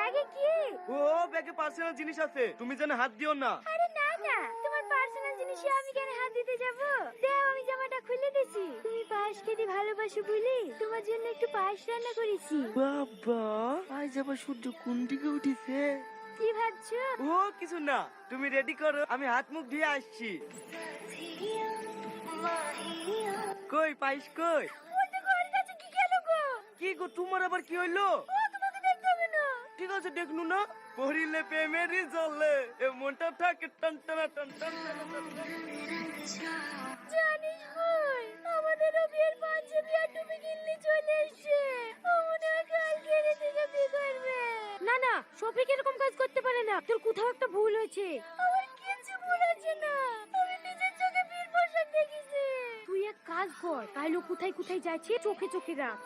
ব্যাগে কি? ও ব্যাগে পার্সোনাল জিনিস আছে, তুমি যেন হাত দিও না। আরে না না, তোমার পার্সোনাল জিনিসে আমি কেন হাত দিতে যাব? দাও, আমি জামাটা খুলে দিছি। তুমি পায়েস খেতে ভালোবাসো বলে তোমার জন্য একটু পায়েস রান্না করেছি। বাবা, আজ আবার সূর্য কোন দিকে উঠেছে? কি ভাবছো? ও কিছু না, তুমি রেডি করো, আমি হাত মুখ ধুয়ে আসছি। কই পাইস কই? ওই তো ঘরের কাছে কি গেল গো? কি গো, তোমার আবার কি হইলো? ও তোমাকে দেখতে হবে না। ঠিক আছে দেখনু না, পড়িলে প্রেমেরই জলে এ মনটা থাকে টান টানা টান টান টানা টান টান। জানিস ভাই, আমাদেরও বিয়ের পাঞ্জাবি আর টুপি কিনলে চলে এসছে। মনে হয় কালকে রে থেকে বিয়ে করবে। না না, শফিক এরকম কাজ করতে পারে না। তোর কোথাও একটা ভুল হয়েছে। আমার কিছু ভুল হচ্ছে না, আমি নিজের চোখে বিয়ের পোশাক দেখেছি। তুই এক কাজ কর, কাল ও কোথায় কোথায় যাচ্ছে চোখে চোখে রাখ।